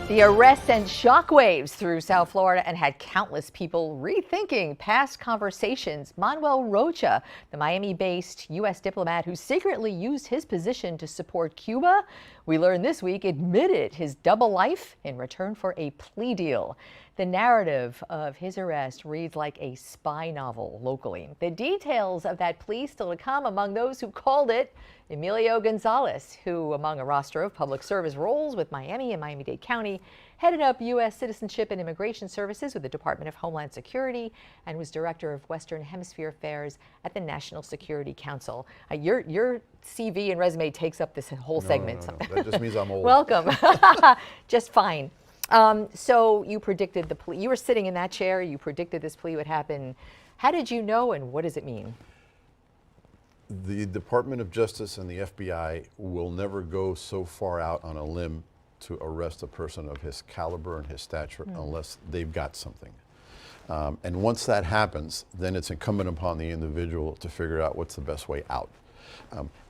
The arrest sent shockwaves through South Florida and had countless people rethinking past conversations. Manuel Rocha, the Miami-based U.S. diplomat who secretly used his position to support Cuba, we learned this week admitted his double life in return for a plea deal. The narrative of his arrest reads like a spy novel locally. The details of that plea still to come. Among those who called it, Emilio Gonzalez, who, among a roster of public service roles with Miami and Miami-Dade County, headed up U.S. Citizenship and Immigration Services with the Department of Homeland Security and was director of Western Hemisphere Affairs at the National Security Council. Your CV and resume takes up this whole segment. No. That just means I'm old. Welcome. Just fine. So you predicted the plea. You were sitting in that chair. You predicted this plea would happen. How did you know, and what does it mean? The Department of Justice and the FBI will never go so far out on a limb to arrest a person of his caliber and his stature unless they've got something. And once that happens, then it's incumbent upon the individual to figure out what's the best way out.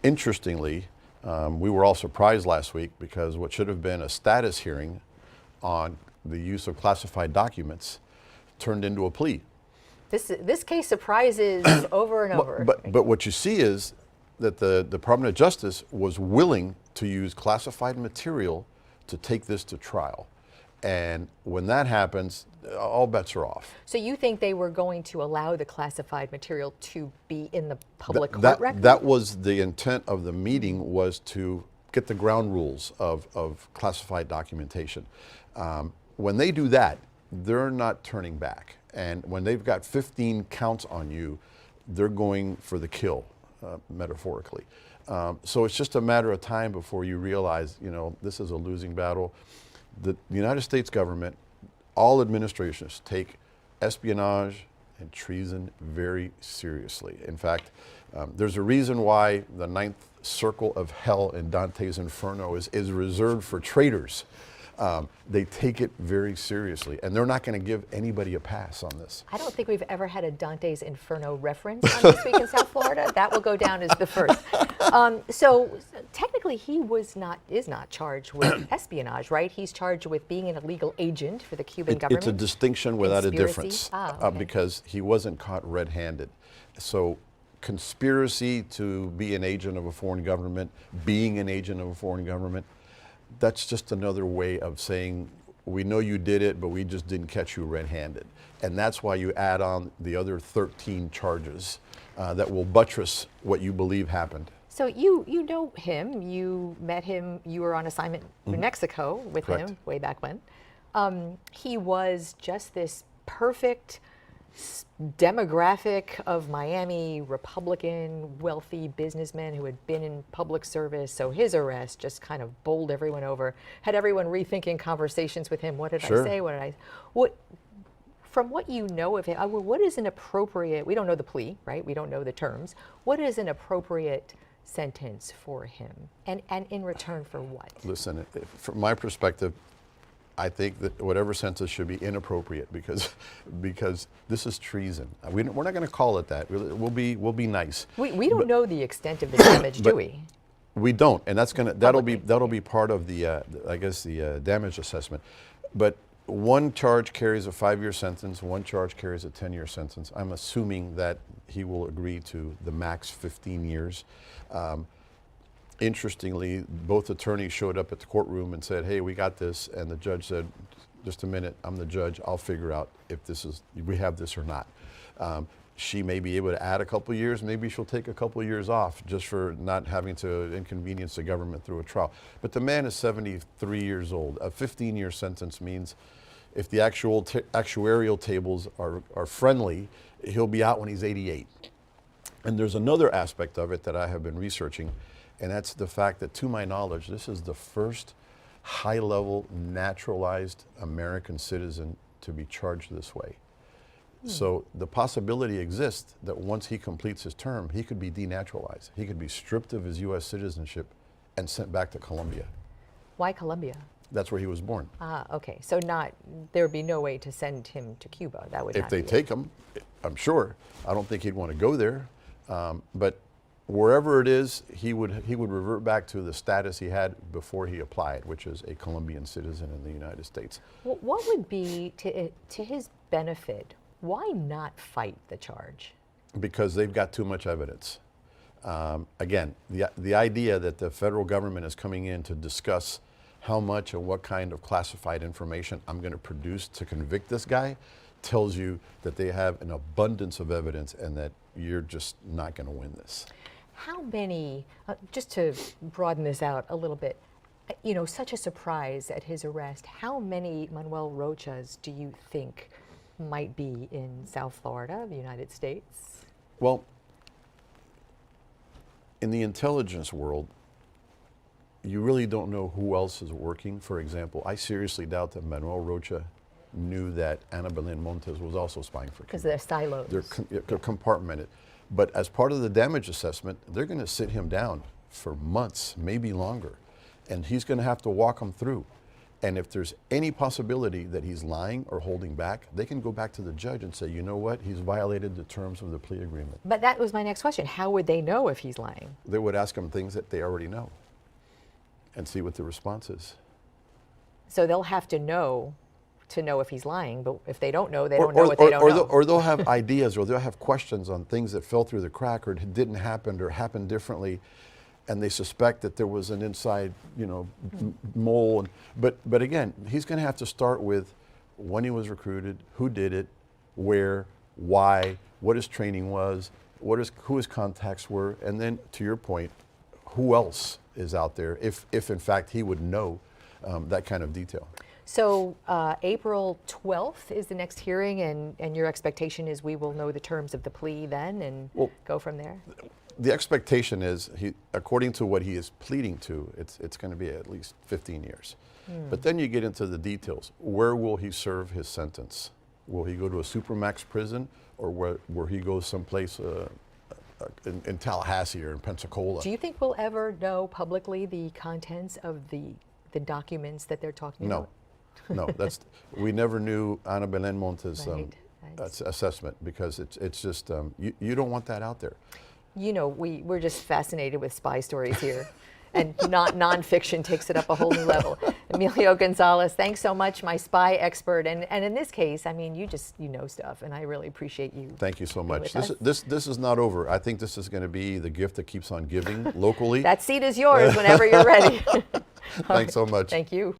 Interestingly, we were all surprised last week because what should have been a status hearing on the use of classified documents turned into a plea. This case surprises over and over. But what you see is that the Department of Justice was willing to use classified material to take this to trial. And when that happens, all bets are off. So you think they were going to allow the classified material to be in the public court record? That was the intent of the meeting, was to get the ground rules of classified documentation. When they do that, they're not turning back. And when they've got 15 counts on you, they're going for the kill, metaphorically. So it's just a matter of time before you realize, this is a losing battle. The United States government, all administrations take espionage and treason very seriously. In fact, there's a reason why the ninth circle of hell in Dante's Inferno is reserved for traitors. They take it very seriously, and they're not going to give anybody a pass on this. I don't think we've ever had a Dante's Inferno reference on This Week in South Florida. That will go down as the first. So technically, he is not charged with espionage, right? He's charged with being an illegal agent for the Cuban government. It's a distinction without a difference, okay. Because he wasn't caught red-handed. So conspiracy to be an agent of a foreign government, being an agent of a foreign government, that's just another way of saying, we know you did it, but we just didn't catch you red-handed. And that's why you add on the other 13 charges that will buttress what you believe happened. So you know him, you met him, you were on assignment in Mexico with Correct. him way back when. He was just this perfect demographic of Miami, Republican, wealthy businessman who had been in public service. So his arrest just kind of bowled everyone over, had everyone rethinking conversations with him. What did I say? From what you know of him, what is an appropriate, we don't know the plea, right? We don't know the terms. What is an appropriate sentence for him? And in return for what? Listen, from my perspective, I think that whatever sentence should be inappropriate because this is treason. We're not going to call it that. We'll be nice. We don't know the extent of the damage, do we? We don't, and that'll be part of the I guess the damage assessment. But one charge carries a 5-year sentence. One charge carries a 10-year sentence. I'm assuming that he will agree to the max 15 years. Interestingly, both attorneys showed up at the courtroom and said, "Hey, we got this," and the judge said, "Just a minute, I'm the judge. I'll figure out if we have this or not." She may be able to add a couple of years. Maybe she'll take a couple of years off just for not having to inconvenience the government through a trial. But the man is 73 years old. A 15-year sentence means if the actuarial tables are friendly, he'll be out when he's 88. And there's another aspect of it that I have been researching, and that's the fact that, to my knowledge, this is the first high-level naturalized American citizen to be charged this way. So the possibility exists that once he completes his term, he could be denaturalized. He could be stripped of his U.S. citizenship and sent back to Colombia. Why Colombia? That's where he was born. Okay. So there would be no way to send him to Cuba. That would if they take him, I'm sure. I don't think he'd want to go there. But wherever it is, he would revert back to the status he had before he applied, which is a Colombian citizen in the United States. Well, what would be to his benefit? Why not fight the charge? Because they've got too much evidence. Again, the idea that the federal government is coming in to discuss how much and what kind of classified information I'm going to produce to convict this guy tells you that they have an abundance of evidence and that you're just not going to win this. How many, just to broaden this out a little bit, you know, such a surprise at his arrest, how many Manuel Rochas do you think might be in South Florida, the United States? Well, in the intelligence world, you really don't know who else is working. For example, I seriously doubt that Manuel Rocha knew that Ana Belén Montes was also spying for Cuba. Because they're silos. They're compartmented. But as part of the damage assessment, they're going to sit him down for months, maybe longer. And he's going to have to walk them through. And if there's any possibility that he's lying or holding back, they can go back to the judge and say, you know what, he's violated the terms of the plea agreement. But that was my next question. How would they know if he's lying? They would ask him things that they already know and see what the response is. So they'll have to know if he's lying, but if they don't know, they don't know what they don't know. Or they'll have ideas, or they'll have questions on things that fell through the crack or didn't happen or happened differently, and they suspect that there was an inside, you know, mole. But again, he's going to have to start with when he was recruited, who did it, where, why, what his training was, who his contacts were, and then, to your point, who else is out there, if in fact he would know that kind of detail. So April 12th is the next hearing, and your expectation is we will know the terms of the plea then and go from there? The expectation is, according to what he is pleading to, it's going to be at least 15 years. But then you get into the details. Where will he serve his sentence? Will he go to a supermax prison, or where he goes someplace in Tallahassee or in Pensacola? Do you think we'll ever know publicly the contents of the documents that they're talking about? No, we never knew Ana Belén Montes' Right. assessment, because it's just, you don't want that out there. You know, we're just fascinated with spy stories here, and nonfiction takes it up a whole new level. Emilio Gonzalez, thanks so much, my spy expert, and in this case, I mean, you know stuff, and I really appreciate you. Thank you so much. This is not over. I think this is going to be the gift that keeps on giving locally. That seat is yours whenever you're ready. Thanks so much. Thank you.